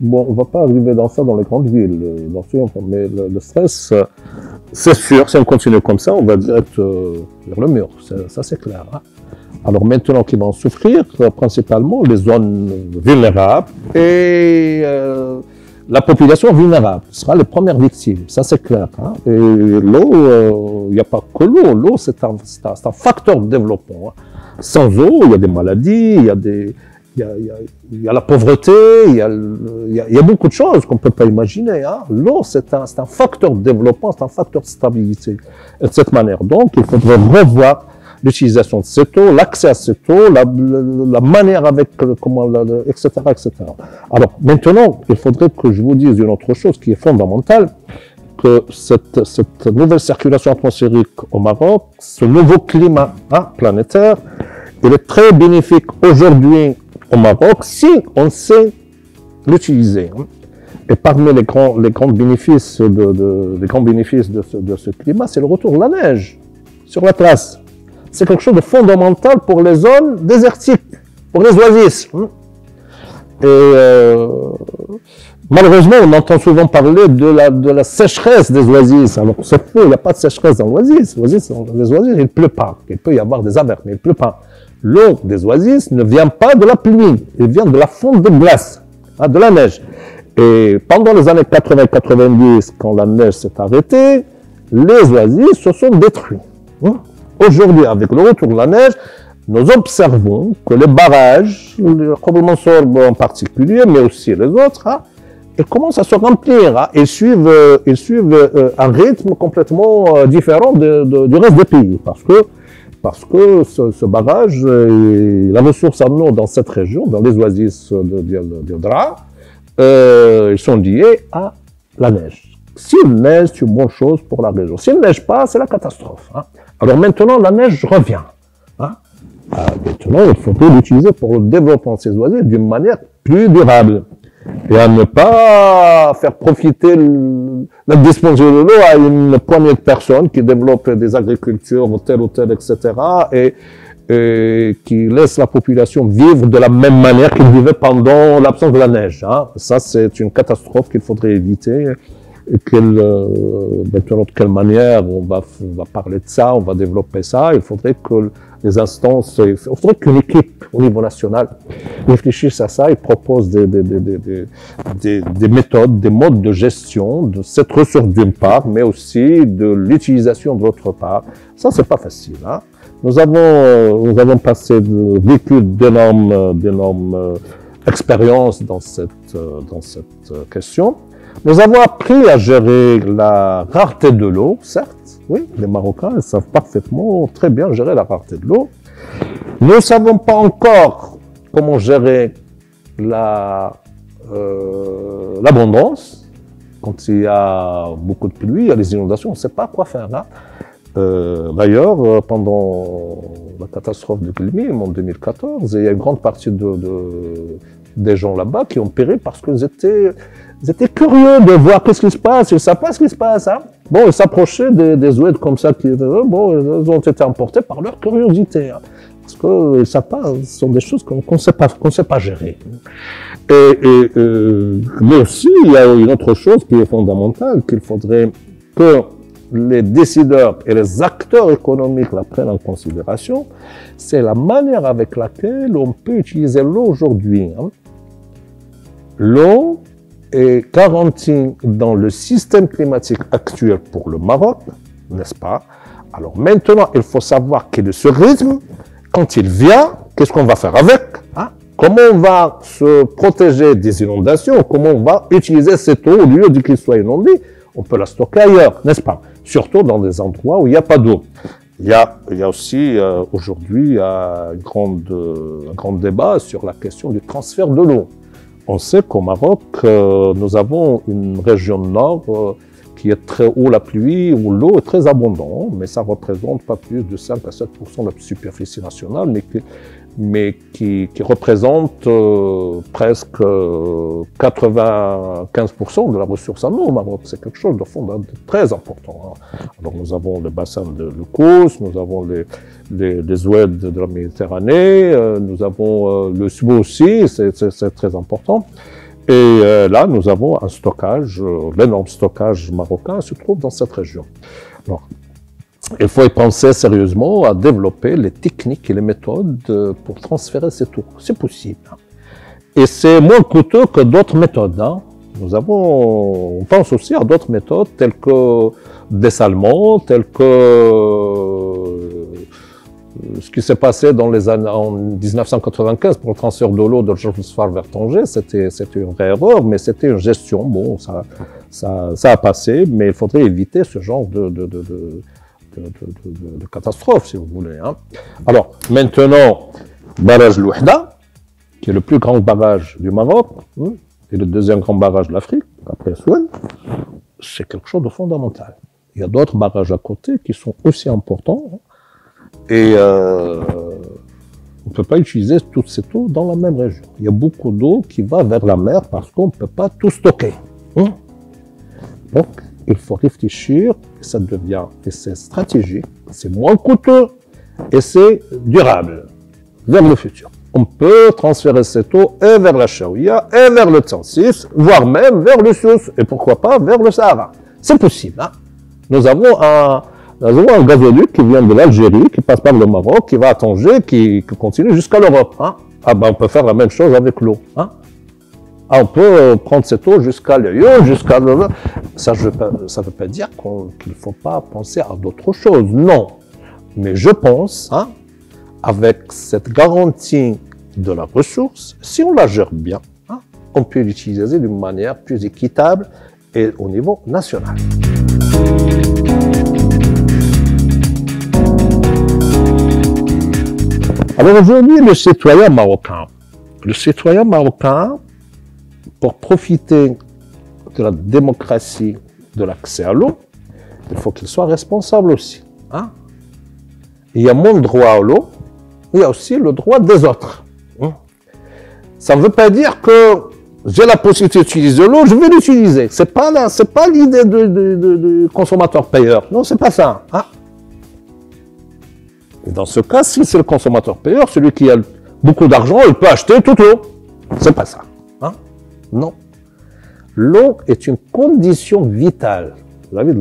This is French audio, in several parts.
bon, on ne va pas arriver dans ça dans les grandes villes, mais le stress, c'est sûr, si on continue comme ça, on va direct vers le mur, ça c'est clair. Hein. Alors maintenant, qui vont souffrir, principalement les zones vulnérables et la population vulnérable sera les premières victimes, ça c'est clair. Hein. Et l'eau, il n'y a pas que l'eau, l'eau c'est un facteur de développement. Hein. Sans eau, il y a des maladies, il y a la pauvreté, il y a beaucoup de choses qu'on ne peut pas imaginer. Hein. L'eau, c'est un facteur de développement, c'est un facteur de stabilité. Et de cette manière, donc, il faudrait revoir l'utilisation de cette eau, l'accès à cette eau, la manière avec etc., etc. Alors, maintenant, il faudrait que je vous dise une autre chose qui est fondamentale, que cette nouvelle circulation atmosphérique au Maroc, ce nouveau climat planétaire, il est très bénéfique aujourd'hui au Maroc si on sait l'utiliser. Et parmi les grands bénéfices de ce climat, c'est le retour de la neige sur la place. C'est quelque chose de fondamental pour les zones désertiques, pour les oasis. Et malheureusement, on entend souvent parler de la sécheresse des oasis. Alors c'est faux, il n'y a pas de sécheresse dans l'oasis. Les oasis, il ne pleut pas. Il peut y avoir des averses, mais il ne pleut pas. L'eau des oasis ne vient pas de la pluie, elle vient de la fonte de glace, de la neige. Et pendant les années 80-90, quand la neige s'est arrêtée, les oasis se sont détruits. Aujourd'hui, avec le retour de la neige, nous observons que les barrages, le Khobel Sorb en particulier, mais aussi les autres, ils commencent à se remplir. Ils suivent un rythme complètement différent du reste des pays. Parce que ce barrage, la ressource en eau dans cette région, dans les oasis de Dra, ils sont liés à la neige. S'il neige, c'est une bonne chose pour la région. S'il ne neige pas, c'est la catastrophe. Hein. Alors maintenant, la neige revient. Hein. Maintenant, il faudrait l'utiliser pour le développement de ces oasis d'une manière plus durable. Et à ne pas faire profiter la disponibilité de l'eau à une poignée de personnes qui développent des agricultures, telle ou telle, etc. Et qui laissent la population vivre de la même manière qu'ils vivaient pendant l'absence de la neige. Hein. Ça, c'est une catastrophe qu'il faudrait éviter. Et de quelle manière on va parler de ça, on va développer ça. Il faudrait que les instances, il faudrait qu'une équipe au niveau national réfléchisse à ça et propose des méthodes, des modes de gestion de cette ressource d'une part, mais aussi de l'utilisation de l'autre part. Ça, c'est pas facile. Hein. Nous avons vécu d'énormes expériences dans cette question. Nous avons appris à gérer la rareté de l'eau, certes. Oui, les Marocains ils savent parfaitement, très bien gérer la rareté de l'eau. Nous ne savons pas encore comment gérer l'abondance. Quand il y a beaucoup de pluie, il y a les inondations, on ne sait pas quoi faire. Hein. D'ailleurs, pendant la catastrophe de Kelmim en 2014, il y a une grande partie des gens là-bas qui ont péri parce qu'ils étaient curieux de voir qu'est-ce qui se passe. Ils ne savent pas ce qui se passe. Hein. Bon, ils s'approchaient des oueds comme ça ils ont été emportés par leur curiosité. Hein. Parce qu'ils ne savent pas, ce sont des choses qu'on ne sait pas gérer. Mais aussi, il y a une autre chose qui est fondamentale, qu'il faudrait que les décideurs et les acteurs économiques la prennent en considération, c'est la manière avec laquelle on peut utiliser l'eau aujourd'hui. Hein. L'eau est garantie dans le système climatique actuel pour le Maroc, n'est-ce pas? Alors maintenant, il faut savoir quel est ce rythme. Quand il vient, qu'est-ce qu'on va faire avec? Hein? Comment on va se protéger des inondations? Comment on va utiliser cette eau au lieu de qu'il soit inondé? On peut la stocker ailleurs, n'est-ce pas? Surtout dans des endroits où il n'y a pas d'eau. Il y a aussi aujourd'hui un grand débat sur la question du transfert de l'eau. On sait qu'au Maroc, nous avons une région nord qui est très haut la pluie, où l'eau est très abondante, mais ça ne représente pas plus de 5 à 7% de la superficie nationale, mais qui représente presque 95% de la ressource en eau au Maroc. C'est quelque chose de très important. Hein. Alors nous avons le bassin de Kous, nous avons les oueds de la Méditerranée, nous avons le Sibou aussi, c'est très important. là, nous avons un stockage, l'énorme stockage marocain se trouve dans cette région. Alors, il faut y penser sérieusement à développer les techniques et les méthodes pour transférer cette eau. C'est possible. Et c'est moins coûteux que d'autres méthodes. On pense aussi à d'autres méthodes telles que dessalement, telles que ce qui s'est passé dans les années, en 1995 pour le transfert de l'eau de Josphar vers Tanger. C'était une vraie erreur, mais c'était une gestion. Bon, ça a passé, mais il faudrait éviter ce genre de catastrophe, si vous voulez. Alors, maintenant, barrage Louhda, qui est le plus grand barrage du Maroc, et le deuxième grand barrage de l'Afrique, après Souane, c'est quelque chose de fondamental. Il y a d'autres barrages à côté qui sont aussi importants, et on ne peut pas utiliser toute cette eau dans la même région. Il y a beaucoup d'eau qui va vers la mer parce qu'on ne peut pas tout stocker. Donc, il faut réfléchir, et ça devient, et c'est stratégique, c'est moins coûteux, et c'est durable, vers le futur. On peut transférer cette eau et vers la Chaouia, et vers le Tsansis, voire même vers le Souss, et pourquoi pas vers le Sahara. C'est possible. Nous avons un gazoduc qui vient de l'Algérie, qui passe par le Maroc, qui va à Tanger, qui continue jusqu'à l'Europe. On peut faire la même chose avec l'eau. On peut prendre cette eau jusqu'à Lyon, jusqu'à... Ça ne veut pas dire qu'il ne faut pas penser à d'autres choses, non. Mais je pense, avec cette garantie de la ressource, si on la gère bien, on peut l'utiliser d'une manière plus équitable et au niveau national. Alors aujourd'hui, le citoyen marocain, pour profiter de la démocratie, de l'accès à l'eau, il faut qu'il soit responsable aussi. Il y a mon droit à l'eau, il y a aussi le droit des autres. Ça ne veut pas dire que j'ai la possibilité d'utiliser l'eau, je vais l'utiliser. C'est pas l'idée du consommateur-payeur. Non, c'est pas ça. Et dans ce cas, si c'est le consommateur-payeur, celui qui a beaucoup d'argent, il peut acheter toute l'eau. C'est pas ça. Non. L'eau est une condition vitale de la vie.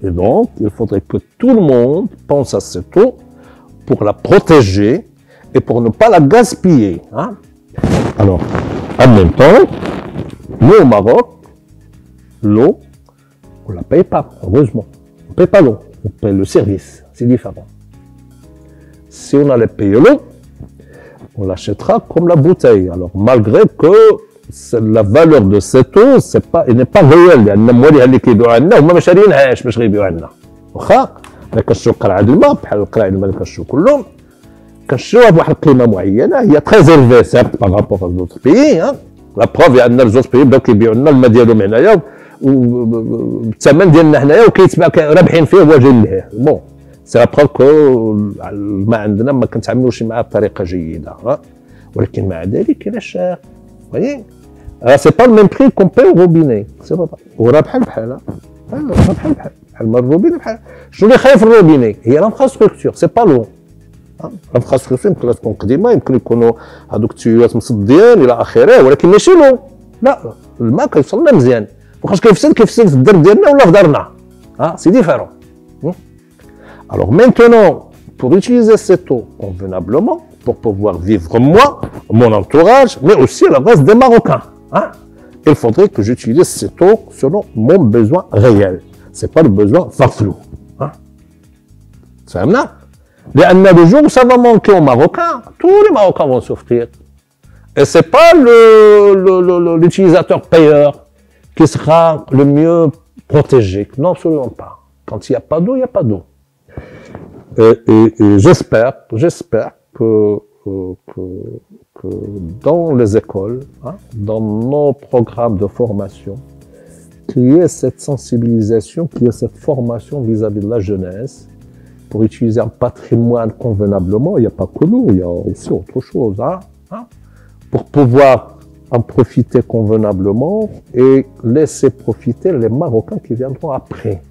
Et donc, il faudrait que tout le monde pense à cette eau pour la protéger et pour ne pas la gaspiller. Alors, en même temps, nous au Maroc, l'eau, on ne la paye pas, heureusement. On ne paye pas l'eau, on paye le service, c'est différent. Si on allait payer l'eau, on l'achètera comme la bouteille. Alors, malgré que la valeur de cette eau, elle n'est pas réelle. لأن الموالي اللي كيبيعوا عندنا هما ما شاريينهاش باش غيبيعوا عندنا. واخا ملي كنشريو قرعة الماء بحال القرع الماء اللي كنشريو كلهم كنشريوها بواحد القيمة معينة هي تري زيلفي سيرت بارابور à d'autres pays. لا بروف عندنا لزوج بيي بداو كيبيعوا لنا الماء ديالهم هنايا بالثمن ديالنا حنايا وكيتباع رابحين فيه هو جاي لهيه. بون سي لا بروف كو الماء عندنا ما كنتعاملوش معاه بطريقة جيدة. ولكن مع ذلك إلى شاع. Vous voyez? C'est pas le même prix qu'on paie au robinet. C'est pas pareil. وراه بحال بحال. بحال ما الروبيني بحال. شنو اللي خايف الروبيني؟ هي الانفراستركتور، سي با لو. الانفراستركتور يمكن تكون قديمه، يمكن يكونوا هذوك التيوات مصديين الى اخره، ولكن ماشي لو. لا، الماء كيوصلنا مزيان. واخاش كيفسد في الدار ديالنا ولا في دارنا. سي ديفيرون. Alors maintenant, pour utiliser cette eau convenablement, pour pouvoir vivre moi, mon entourage, mais aussi le reste des Marocains. Il faudrait que j'utilise cette eau selon mon besoin réel. Ce n'est pas le besoin farflou. C'est ça. لأن le jour où ça va manquer aux Marocains, tous les Marocains vont souffrir. Et ce n'est pas l'utilisateur payeur qui sera le mieux protégé. Non, absolument pas. Quand il n'y a pas d'eau, il n'y a pas d'eau. Et j'espère que dans les écoles, dans nos programmes de formation, qu'il y ait cette sensibilisation, qu'il y ait cette formation vis-à-vis de la jeunesse pour utiliser un patrimoine convenablement. Il n'y a pas que l'eau, il y a aussi autre chose. Pour pouvoir en profiter convenablement et laisser profiter les Marocains qui viendront après.